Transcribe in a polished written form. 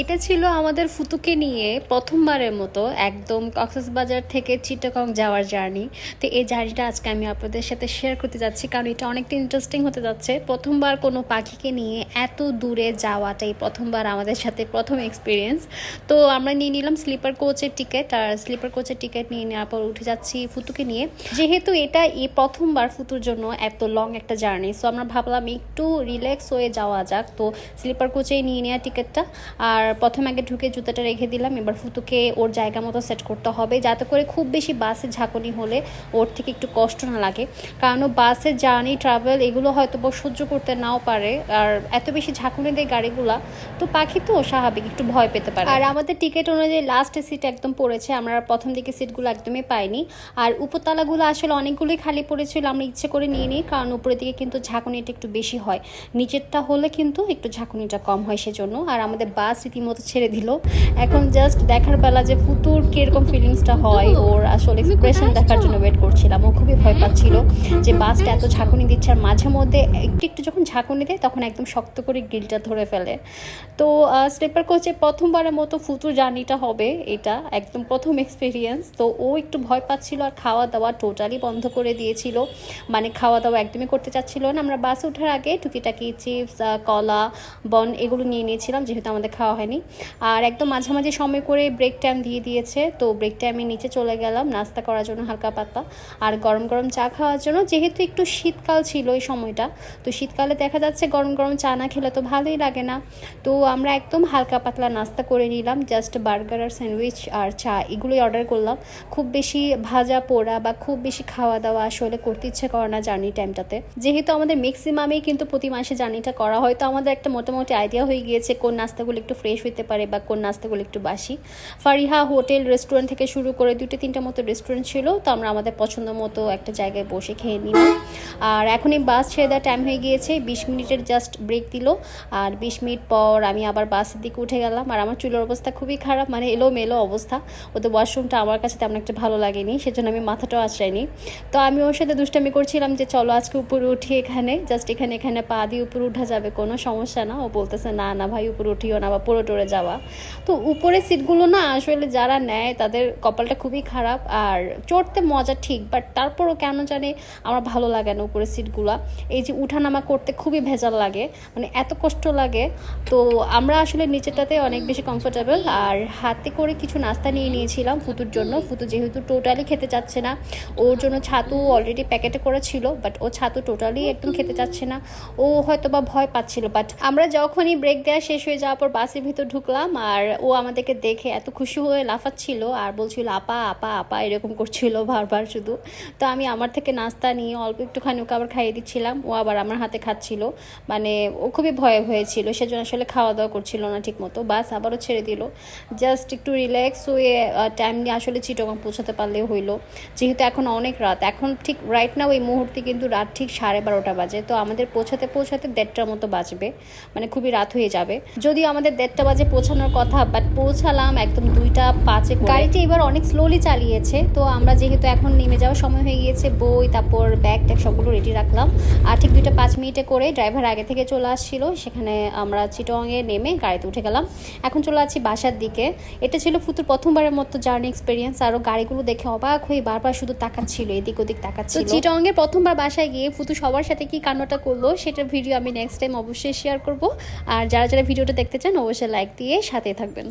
এটা ছিল আমাদের ফুতুকে নিয়ে প্রথমবারের মতো একদম কক্সবাজার থেকে চিটাগং যাওয়ার জার্নি। তো এই জার্নিটা আজকে আমি আপনাদের সাথে শেয়ার করতে যাচ্ছি, কারণ এটা অনেকটা ইন্টারেস্টিং হতে যাচ্ছে। প্রথমবার কোনো পাখিকে নিয়ে এত দূরে যাওয়াটাই প্রথমবার আমাদের সাথে প্রথম এক্সপিরিয়েন্স। তো আমরা নিয়ে নিলাম স্লিপার কোচের টিকিট, আর স্লিপার কোচের টিকিট নিয়ে নেওয়ার পর উঠে যাচ্ছি ফুতুকে নিয়ে। যেহেতু এটা এই প্রথমবার ফুতুর জন্য এত লং একটা জার্নি, সো আমরা ভাবলাম একটু রিল্যাক্স হয়ে যাওয়া যাক। তো স্লিপার কোচেই নিয়ে নেওয়া টিকিটটা, আর প্রথম আগে ঢুকে জুতাটা রেখে দিলাম। এবার ফুতুকে ওর জায়গা মতো সেট করতে হবে, যাতে করে খুব বেশি বাসে ঝাঁকুনি হলে ওর থেকে একটু কষ্ট না লাগে, কারণ বাসের জার্নি ট্রাভেল এগুলো হয়তো সহ্য করতে নাও পারে। আর এত বেশি ঝাঁকুনি দেয় গাড়িগুলা, তো পাখি তো স্বাভাবিক একটু ভয় পেতে পারে। আর আমাদের টিকিট অনুযায়ী লাস্ট সিট একদম পড়েছে, আমরা প্রথম দিকে সিটগুলো একদমই পাইনি। আর উপরতলাগুলো আসলে অনেকগুলোই খালি পড়েছিল, আমরা ইচ্ছে করে নিয়ে নিই, কারণ উপরের দিকে কিন্তু ঝাঁকুনিটা একটু বেশি হয়, নিচেরটা হলে কিন্তু একটু ঝাঁকুনিটা কম হয় সেজন্য। আর আমাদের বাস রীতিমতো ছেড়ে দিল। এখন জাস্ট দেখার বেলা যে ফুতুর কিরকম ফিলিংসটা হয়, ওর আসলে এক্সপ্রেশন দেখার জন্য ওয়েট করছিলাম। ও খুবই ভয় পাচ্ছিল যে বাসটা এত ঝাঁকুনি দিচ্ছে, আর মাঝে মধ্যে একটু একটু যখন ঝাঁকুনি দেয় তখন একদম শক্ত করে গ্রিলটা ধরে ফেলে। তো স্লিপার কোচে প্রথমবারের মতো ফুতুর জার্নিটা হবে, এটা একদম প্রথম এক্সপিরিয়েন্স। তো ও একটু ভয় পাচ্ছিল, আর খাওয়া দাওয়া টোটালি বন্ধ করে দিয়েছিল, মানে খাওয়া দাওয়া একদমই করতে চাচ্ছিল না। আমরা বাসে ওঠার আগে টুকিটাকি চিপস, কলা, বন এগুলো নিয়ে নিয়েছিলাম, যেহেতু আমাদের খাওয়া হয়নি। আর একদম মাঝামাঝি সময় করে ব্রেক টাইম দিয়ে দিয়েছে, তো ব্রেক টাইমে নিচে চলে গেলাম নাস্তা করার জন্য হালকা পাতলা, আর গরম গরম চা খাওয়ার জন্য। যেহেতু একটু শীতকাল ছিল এই সময়টা, তো শীতকালে দেখা যাচ্ছে গরম গরম চা না খেলে তো ভালোই লাগে না। তো আমরা একদম হালকা পাতলা নাস্তা করে নিলাম, জাস্ট বার্গার আর স্যান্ডউইচ আর চা এগুলোই অর্ডার করলাম। খুব বেশি ভাজা পোড়া বা খুব বেশি খাওয়া দাওয়া আসলে করতে ইচ্ছে করে না জার্নি টাইমটাতে। যেহেতু আমাদের ম্যাক্সিমামেই কিন্তু প্রতি মাসে জার্নিটা করা হয়, তো আমাদের একটা মোটামুটি আইডিয়া হয়ে গিয়েছে কোন নাস্তাগুলো একটু ফ্রেশ হতে পারে বা কোন নাস্তাগুলো একটু বাসি। ফারিহা হোটেল রেস্টুরেন্ট থেকে শুরু করে 2-3টা মতো রেস্টুরেন্ট ছিল, তো আমরা আমাদের পছন্দ মতো একটা জায়গায় বসে খেয়ে নিলাম। আর এখনই বাস ছেড়ে দেওয়ার টাইম হয়ে গিয়েছে, 20 মিনিটের জাস্ট ব্রেক দিল। আর 20 মিনিট পর আমি আবার বাসের দিকে উঠে গেলাম। আর আমার চুলের অবস্থা খুবই খারাপ, মানে এলোমেলো অবস্থা। ওদের ওয়াশরুমটা আমার কাছে তেমন একটা ভালো লাগেনি, সেজন্য আমি মাথাটাও আঁচড়াইনি। তো আমি ওর সাথে দুষ্টামি করছিলাম যে চলো আজকে উপরে উঠি, এখানে জাস্ট এখানে পা দিয়ে উপরে উঠা যাবে, কোনো সমস্যা না। ও বলতেছে না না ভাই উপরে উঠিও না, বা পড়ে টরে যাওয়া। তো উপরে সিটগুলো না আসলে যারা নেয় তাদের কপালটা খুবই খারাপ। আর চড়তে মজা ঠিক, বাট তারপরও কেন জানে আমার ভালো লাগে না উপরে সিটগুলা। এই যে উঠানামা করতে খুবই ভেজাল লাগে, মানে এত কষ্ট লাগে। তো আমরা আসলে নিচেরটাতে অনেক বেশি কমফোর্টেবল। আর হাতে করে কিছু নাস্তা নিয়ে নিয়েছিলাম ফুতুর জন্য। ফুতু যেহেতু টোটালি খেতে চাচ্ছে না, ওর জন্য ছাতু অলরেডি প্যাকেটে করা ছিল, বাট ও ছাতু টোটালি একদম খেতে চাচ্ছে না। ও হয়তো বা ভয় পাচ্ছিল। বাট আমরা যখনই ব্রেক দেওয়া শেষ হয়ে যাওয়ার পর বাসের ভিতর ঢুকলাম, আর ও আমাদেরকে দেখে এত খুশি হয়ে লাফাচ্ছিল আর বলছিল আপা আপা আপা এরকম করছিল বারবার শুধু। তো আমি আমার থেকে নাস্তা নিয়ে অল্প একটুখানি ওকে আবার খাইয়ে দিচ্ছিলাম, ও আবার আমার হাতে খাচ্ছিল। মানে ও খুবই ভয় হয়েছিল, সেজন্য আসলে খাওয়া দাওয়া করছিল না ঠিক মতো। বাস আবারও ছেড়ে দিল, জাস্ট একটু রিল্যাক্স হয়ে টাইম নিয়ে আসলে চিটাগং পৌঁছাতে পারলে হইলো। যেহেতু এখন অনেক রাত, এখন ঠিক রাইট নাও এই মুহূর্তে কিন্তু রাত ঠিক 12:30 বাজে। তো আমাদের পৌঁছাতে 1:30টার মতো বাজবে, মানে খুবই রাত হয়ে যাবে। যদিও আমাদের 1:30 বাজে পৌঁছানোর কথা, বাট পৌঁছালাম একদম 2:05-এ। গাড়িটা এবার অনেক স্লোলি চালিয়েছে। তো আমরা যেহেতু এখন নেমে যাওয়ার সময় হয়ে গিয়েছে, বই তারপর ব্যাগ ট্যাগ সবগুলো রেডি রাখলাম। আর ঠিক 2:05 করে ড্রাইভার আগে থেকে চলে আসছিল, সেখানে আমরা চিটাগংয়ে নেমে গাড়িতে উঠে গেলাম। এখন চলে যাচ্ছি বাসার দিকে। এটা ছিল ফুতুর প্রথমবারের মতো জার্নি এক্সপিরিয়েন্স। আরও গাড়িগুলো দেখে অবাক হয়ে বারবার শুধু তাকাচ্ছিল, এদিক ওদিক তাকাচ্ছিল। চিটাগংয়ে প্রথমবার বাসায় গিয়ে ফুতু সবার সাথে কি কান্নাটা করলো সেটার ভিডিও আমি নেক্সট টাইম অবশ্যই শেয়ার করব। আর যারা যারা ভিডিওটা দেখতে চান অবশ্যই লাইক দিয়ে সাথে থাকবেন।